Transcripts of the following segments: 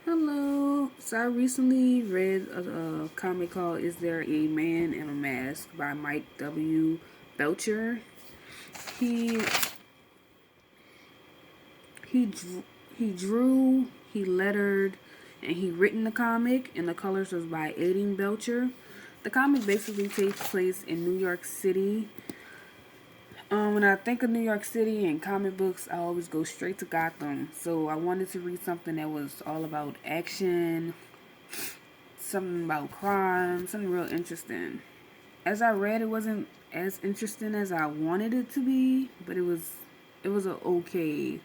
Hello. So I recently read a comic called "Is There a Man in a Mask" by Mike W. Belcher. He he drew, he drew, he lettered, and he written the comic, and the colors was by Aiden Belcher. The comic basically takes place in New York City. When I think of New York City and comic books, I always go straight to Gotham. So I wanted to read something that was all about action, something about crime, something real interesting. As I read, it wasn't as interesting as I wanted it to be, but it was an okay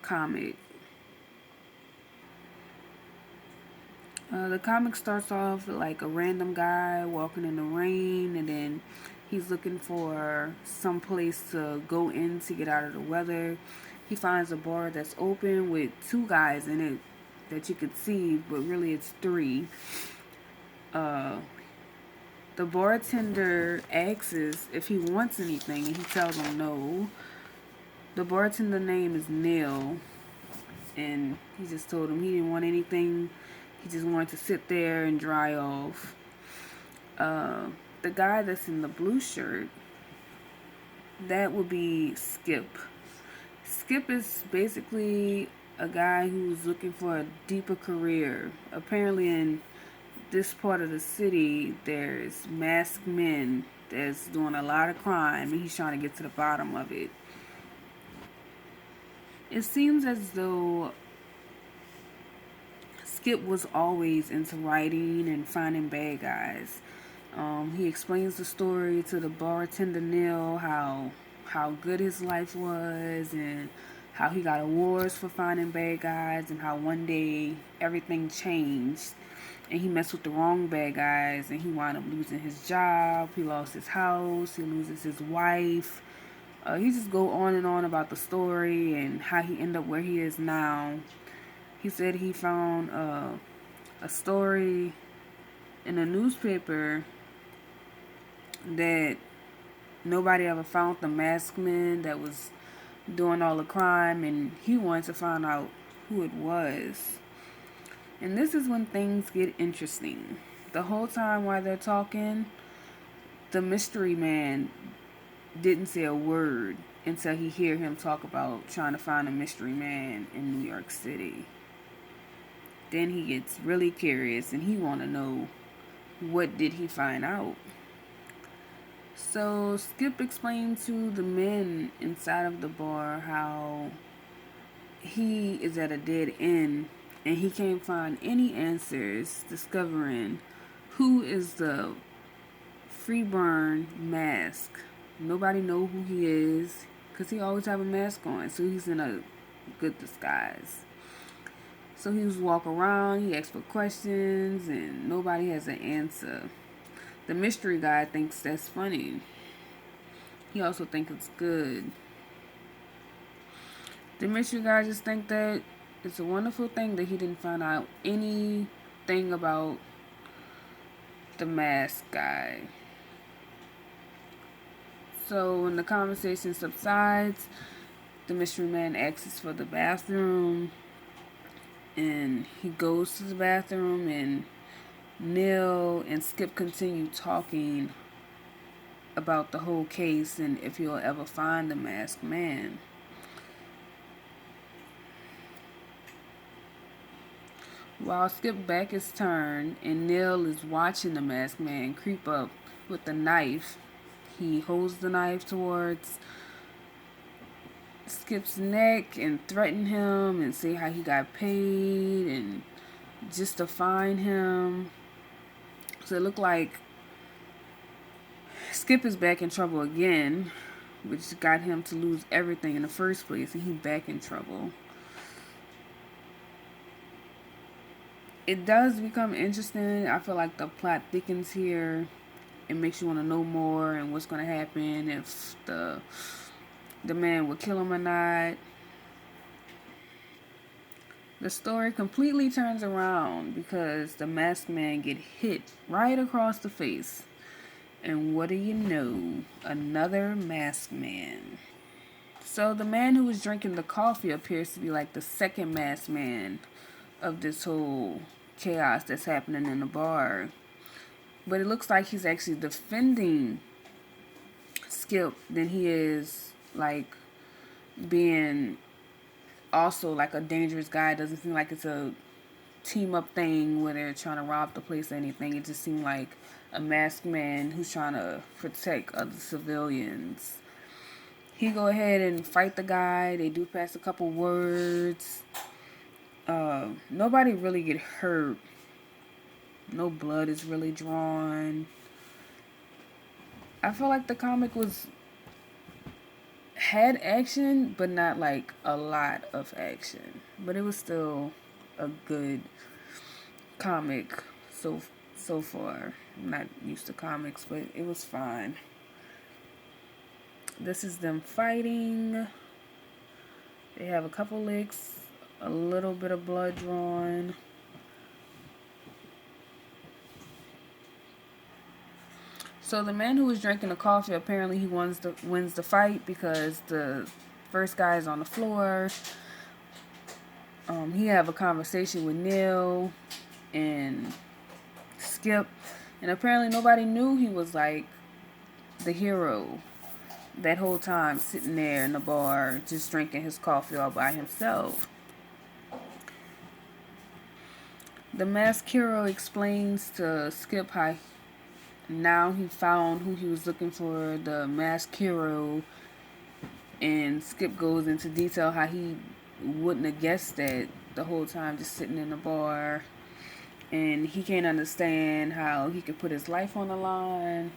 comic. The comic starts off with like a random guy walking in the rain, and then he's looking for some place to go in to get out of the weather. He finds a bar that's open with two guys in it that you could see, but really it's three. Uh, the bartender asks if he wants anything, and he tells him no. The bartender name is Neil, and he just told him he didn't want anything. He just wanted to sit there and dry off. Uh, the guy that's in the blue shirt, that would be Skip. Skip is basically a guy who's looking for a deeper career. Apparently, in this part of the city, there's masked men that's doing a lot of crime, and he's trying to get to the bottom of it. It seems as though Skip was always into writing and finding bad guys. He explains the story to the bartender Neil, how good his life was, and how he got awards for finding bad guys, and how one day everything changed and he messed with the wrong bad guys, and he wound up losing his job. He lost his house. He loses his wife. He just go on and on about the story and how he ended up where he is now. He said he found a story in a newspaper that nobody ever found the masked man that was doing all the crime, and he wanted to find out who it was. And this is when things get interesting. The whole time while they're talking, the mystery man didn't say a word until he hear him talk about trying to find a mystery man in New York City. Then he gets really curious and he want to know what did he find out. So Skip explained to the men inside of the bar how he is at a dead end and he can't find any answers discovering who is the Freeburn Mask. Nobody know who he is because he always have a mask on, so he's in a good disguise. So he was walk around, he asks for questions, and nobody has an answer. The mystery guy thinks that's funny. He also thinks it's good. The mystery guy just think that it's a wonderful thing that he didn't find out anything about the mask guy. So when the conversation subsides, the mystery man asks for the bathroom, and he goes to the bathroom, and Neil and Skip continue talking about the whole case and if he'll ever find the masked man. While Skip back is turned and Neil is watching the masked man creep up with the knife, he holds the knife towards Skip's neck and threaten him and say how he got paid and just to find him. So it looked like Skip is back in trouble again, which got him to lose everything in the first place, and he back in trouble. It does become interesting. I feel like the plot thickens here. It makes you want to know more and what's going to happen, if the man will kill him or not. The story completely turns around because the masked man get hit right across the face. And what do you know? Another masked man. So the man who was drinking the coffee appears to be like the second masked man of this whole chaos that's happening in the bar. But it looks like he's actually defending Skip than he is like being also like a dangerous guy. It doesn't seem like it's a team up thing where they're trying to rob the place or anything. It just seemed like a masked man who's trying to protect other civilians. He go ahead and fight the guy. They do pass a couple words. Nobody really get hurt. No blood is really drawn. I feel like the comic had action, but not like a lot of action. But it was still a good comic so far. I'm not used to comics, but it was fine. This is them fighting. They have a couple licks, a little bit of blood drawn. So the man who was drinking the coffee, apparently he wins the fight because the first guy is on the floor. He have a conversation with Neil and Skip, and apparently nobody knew he was like the hero that whole time, sitting there in the bar just drinking his coffee all by himself. The masked hero explains to Skip how now he found who he was looking for, the masked hero, and Skip goes into detail how he wouldn't have guessed that the whole time, just sitting in the bar, and he can't understand how he could put his life on the line,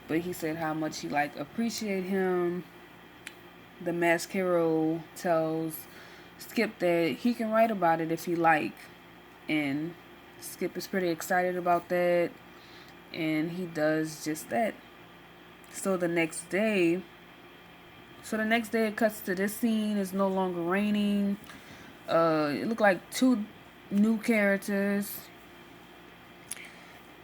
but he said how much he like appreciate him. The masked hero tells Skip that he can write about it if he like, and Skip is pretty excited about that, and he does just that. So the next day it cuts to this scene. It's no longer raining. It looked like two new characters.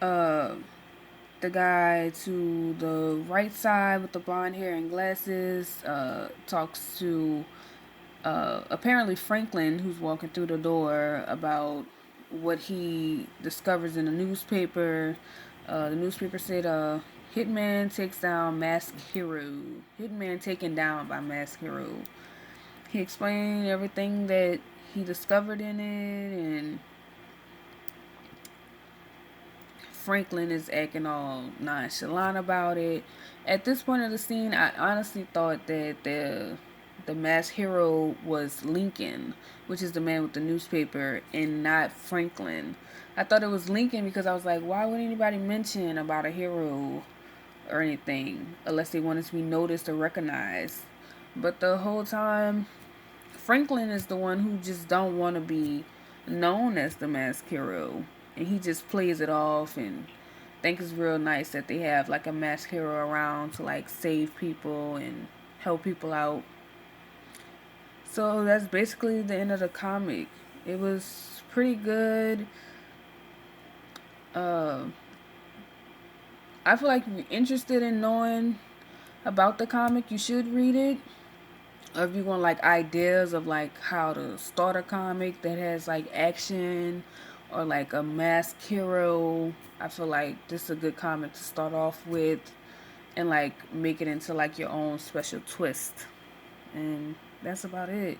The guy to the right side with the blonde hair and glasses talks to apparently Franklin, who's walking through the door, about what he discovers in the newspaper. The newspaper said hitman takes down masked hero. Hitman taken down by masked hero. He explained everything that he discovered in it, and Franklin is acting all nonchalant about it. At this point of the scene, I honestly thought that the masked hero was Lincoln, which is the man with the newspaper, and not Franklin. I thought it was Lincoln because I was like, why would anybody mention about a hero or anything unless they wanted to be noticed or recognized? But the whole time, Franklin is the one who just don't want to be known as the masked hero, and he just plays it off and think it's real nice that they have like a masked hero around to like save people and help people out. So that's basically the end of the comic. It was pretty good. I feel like if you're interested in knowing about the comic, you should read it. Or if you want like ideas of like how to start a comic that has like action or like a masked hero, I feel like this is a good comic to start off with and like make it into like your own special twist. And that's about it.